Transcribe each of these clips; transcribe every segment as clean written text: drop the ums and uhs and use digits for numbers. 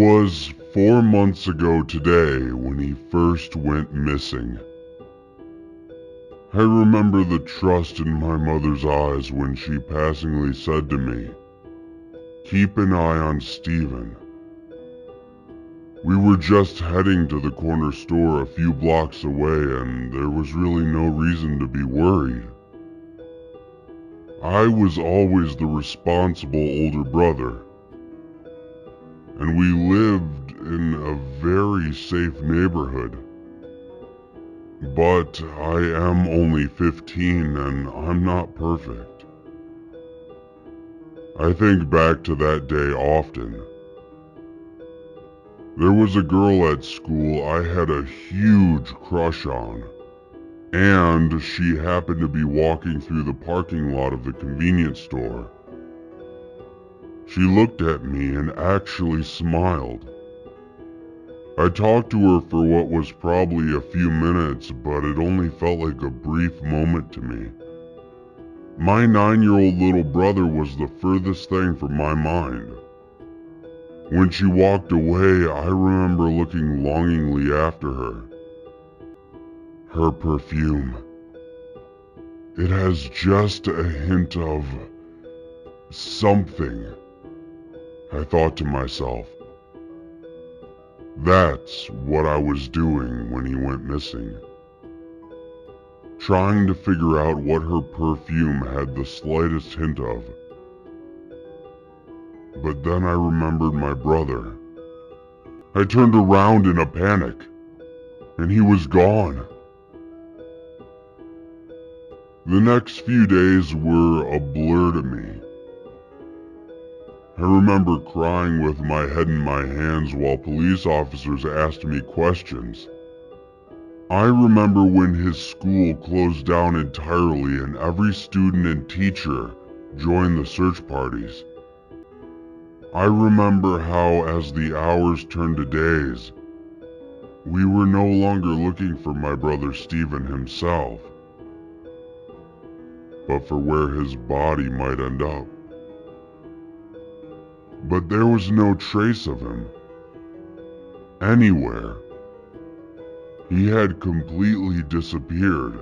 was 4 months ago today when he first went missing. I remember the trust in my mother's eyes when she passingly said to me, "Keep an eye on Steven." We were just heading to the corner store a few blocks away and there was really no reason to be worried. I was always the responsible older brother, and we lived in a very safe neighborhood. But I am only 15 and I'm not perfect. I think back to that day often. There was a girl at school I had a huge crush on, and she happened to be walking through the parking lot of the convenience store. She looked at me and actually smiled. I talked to her for what was probably a few minutes, but it only felt like a brief moment to me. My 9-year-old little brother was the furthest thing from my mind. When she walked away, I remember looking longingly after her. Her perfume. It has just a hint of something, I thought to myself. That's what I was doing when he went missing. Trying to figure out what her perfume had the slightest hint of. But then I remembered my brother. I turned around in a panic, and he was gone. The next few days were a blur to me. I remember crying with my head in my hands while police officers asked me questions. I remember when his school closed down entirely and every student and teacher joined the search parties. I remember how, as the hours turned to days, we were no longer looking for my brother Steven himself, but for where his body might end up. But there was no trace of him. Anywhere. He had completely disappeared.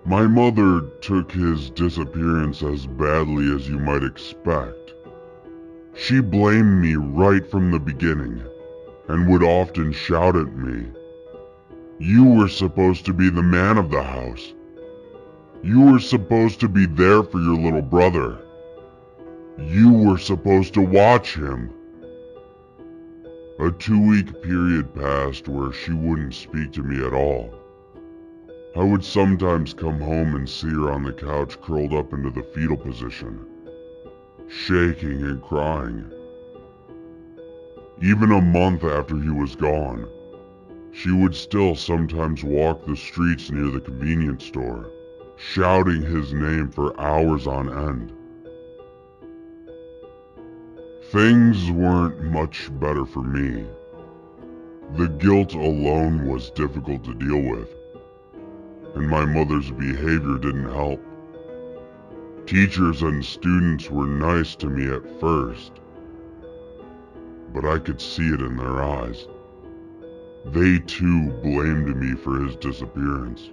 My mother took his disappearance as badly as you might expect. She blamed me right from the beginning, and would often shout at me, "You were supposed to be the man of the house. You were supposed to be there for your little brother. You were supposed to watch him." A 2-week period passed where she wouldn't speak to me at all. I would sometimes come home and see her on the couch curled up into the fetal position, shaking and crying. Even a month after he was gone, she would still sometimes walk the streets near the convenience store, shouting his name for hours on end. Things weren't much better for me. The guilt alone was difficult to deal with, and my mother's behavior didn't help. Teachers and students were nice to me at first, but I could see it in their eyes. They too blamed me for his disappearance.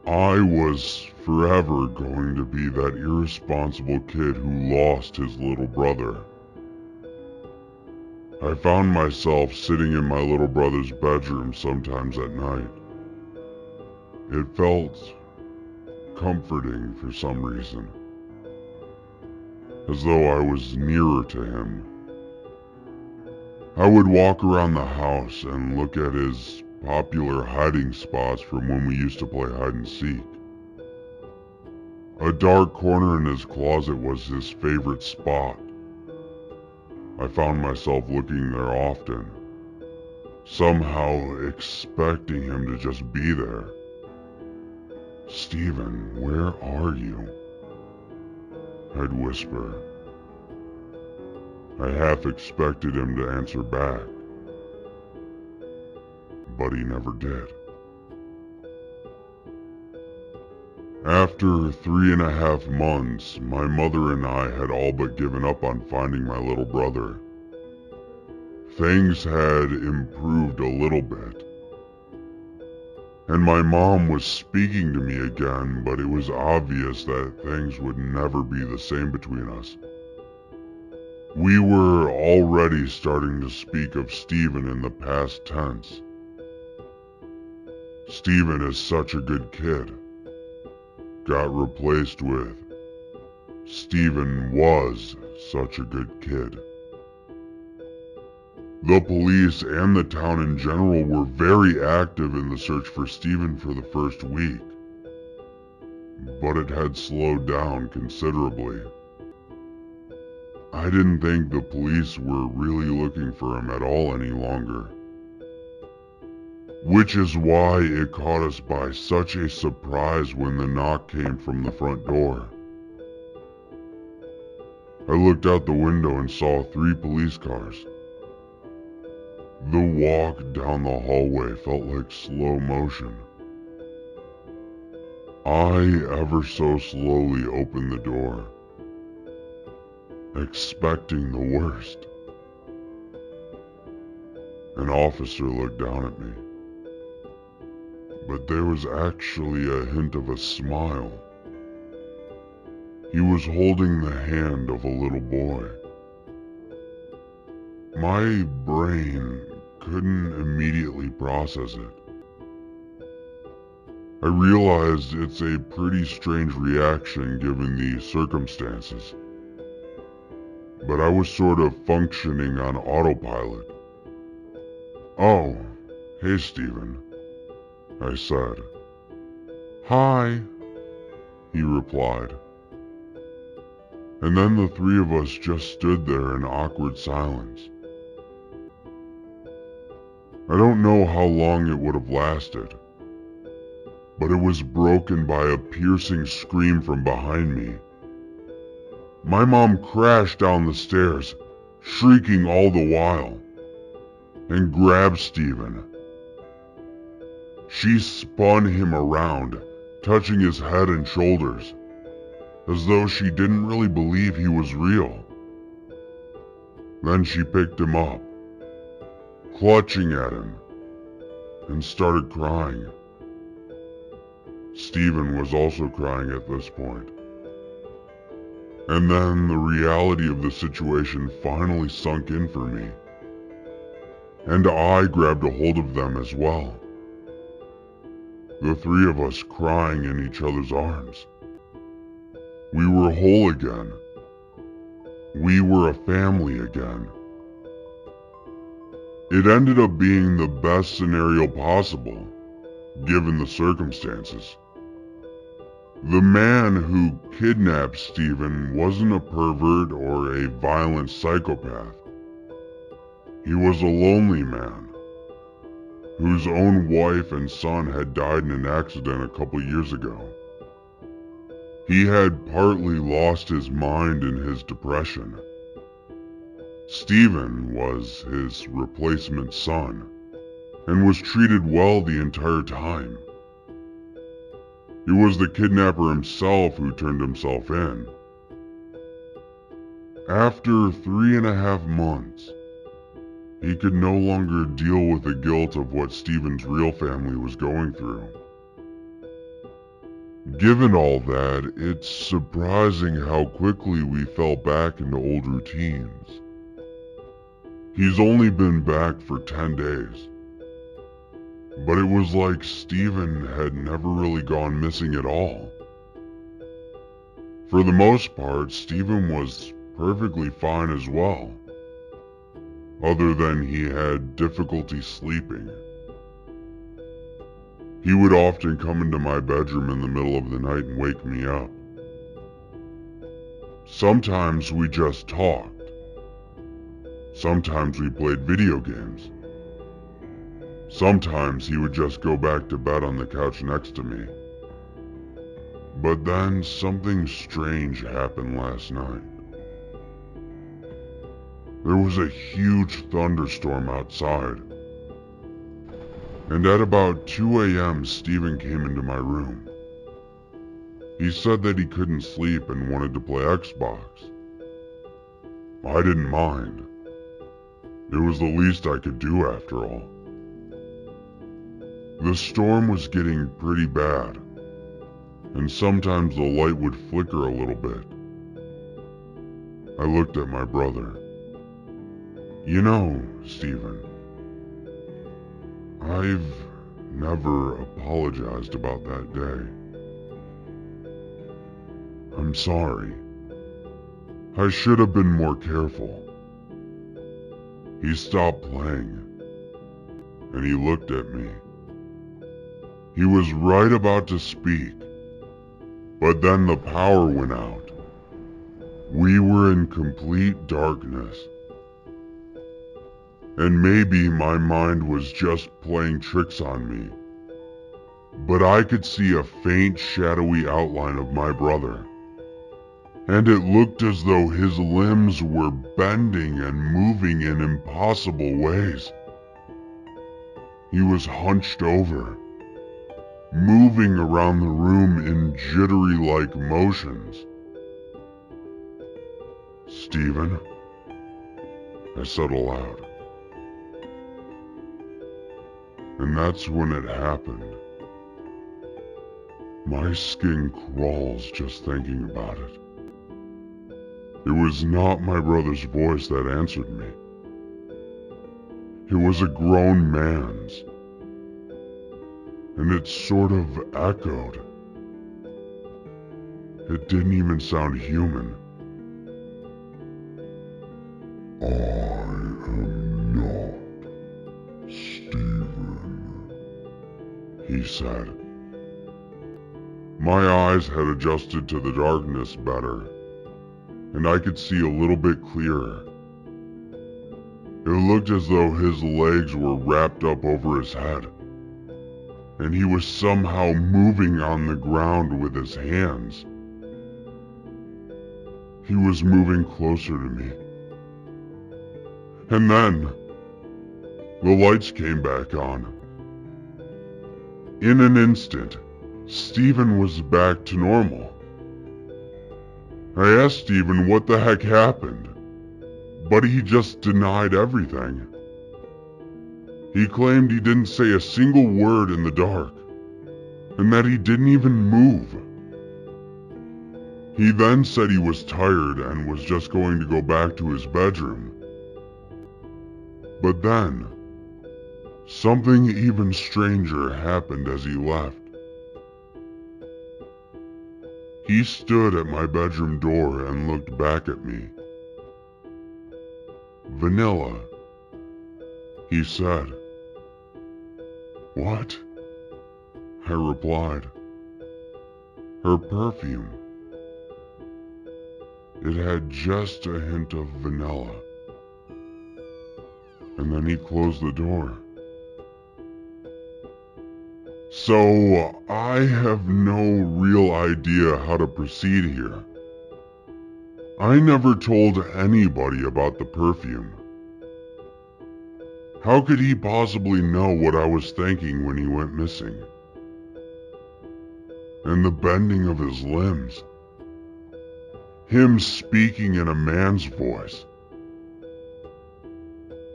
I was forever going to be that irresponsible kid who lost his little brother. I found myself sitting in my little brother's bedroom sometimes at night. It felt comforting for some reason, as though I was nearer to him. I would walk around the house and look at his popular hiding spots from when we used to play hide and seek. A dark corner in his closet was his favorite spot. I found myself looking there often, somehow expecting him to just be there. "Steven, where are you?" I'd whisper. I half expected him to answer back, but he never did. After 3.5 months, my mother and I had all but given up on finding my little brother. Things had improved a little bit, and my mom was speaking to me again, but it was obvious that things would never be the same between us. We were already starting to speak of Stephen in the past tense. Stephen is such a good kid. Got replaced with Stephen was such a good kid. The police and the town in general were very active in the search for Stephen for the first week, but it had slowed down considerably. I didn't think the police were really looking for him at all any longer, which is why it caught us by such a surprise when the knock came from the front door. I looked out the window and saw 3 police cars. The walk down the hallway felt like slow motion. I ever so slowly opened the door, expecting the worst. An officer looked down at me, but there was actually a hint of a smile. He was holding the hand of a little boy. My brain couldn't immediately process it. I realized it's a pretty strange reaction given the circumstances, but I was sort of functioning on autopilot. "Oh, hey Stephen," I said. "Hi," he replied. And then the 3 of us just stood there in awkward silence. I don't know how long it would have lasted, but it was broken by a piercing scream from behind me. My mom crashed down the stairs, shrieking all the while, and grabbed Stephen. She spun him around, touching his head and shoulders, as though she didn't really believe he was real. Then she picked him up, clutching at him, and started crying. Stephen was also crying at this point. And then the reality of the situation finally sunk in for me, and I grabbed a hold of them as well. The 3 of us crying in each other's arms. We were whole again. We were a family again. It ended up being the best scenario possible, given the circumstances. The man who kidnapped Stephen wasn't a pervert or a violent psychopath. He was a lonely man, whose own wife and son had died in an accident a couple years ago. He had partly lost his mind in his depression. Stephen was his replacement son, and was treated well the entire time. It was the kidnapper himself who turned himself in. After 3.5 months, he could no longer deal with the guilt of what Stephen's real family was going through. Given all that, it's surprising how quickly we fell back into old routines. He's only been back for 10 days. But it was like Stephen had never really gone missing at all. For the most part, Stephen was perfectly fine as well, other than he had difficulty sleeping. He would often come into my bedroom in the middle of the night and wake me up. Sometimes we just talked. Sometimes we played video games. Sometimes he would just go back to bed on the couch next to me. But then something strange happened last night. There was a huge thunderstorm outside. And at about 2 a.m., Stephen came into my room. He said that he couldn't sleep and wanted to play Xbox. I didn't mind. It was the least I could do after all. The storm was getting pretty bad, and sometimes the light would flicker a little bit. I looked at my brother. You know, Stephen, I've never apologized about that day. I'm sorry. I should have been more careful. He stopped playing, and he looked at me. He was right about to speak, but then the power went out. We were in complete darkness. And maybe my mind was just playing tricks on me, but I could see a faint shadowy outline of my brother, and it looked as though his limbs were bending and moving in impossible ways. He was hunched over, moving around the room in jittery-like motions. Stephen, I said aloud. And that's when it happened. My skin crawls just thinking about it. It was not my brother's voice that answered me. It was a grown man's. And it sort of echoed. It didn't even sound human. I am not Stephen, he said. My eyes had adjusted to the darkness better, and I could see a little bit clearer. It looked as though his legs were wrapped up over his head, and he was somehow moving on the ground with his hands. He was moving closer to me. And then, the lights came back on. In an instant, Stephen was back to normal. I asked Stephen what the heck happened, but he just denied everything. He claimed he didn't say a single word in the dark, and that he didn't even move. He then said he was tired and was just going to go back to his bedroom. But then, something even stranger happened as he left. He stood at my bedroom door and looked back at me. Vanilla, he said. What? I replied. Her perfume. It had just a hint of vanilla. And then he closed the door. So, I have no real idea how to proceed here. I never told anybody about the perfume. How could he possibly know what I was thinking when he went missing? And the bending of his limbs. Him speaking in a man's voice.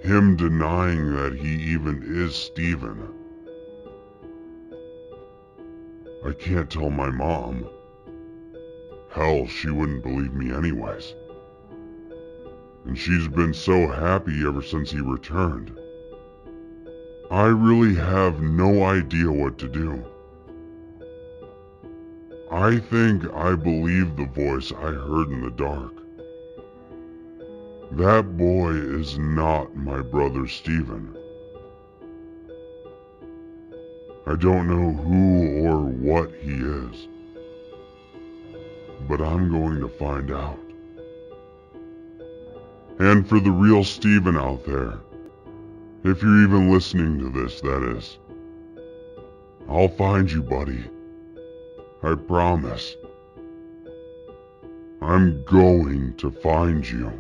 Him denying that he even is Stephen. I can't tell my mom. Hell, she wouldn't believe me anyways. And she's been so happy ever since he returned. I really have no idea what to do. I think I believe the voice I heard in the dark. That boy is not my brother Stephen. I don't know who or what he is, but I'm going to find out. And for the real Stephen out there, if you're even listening to this, that is, I'll find you, buddy. I promise. I'm going to find you.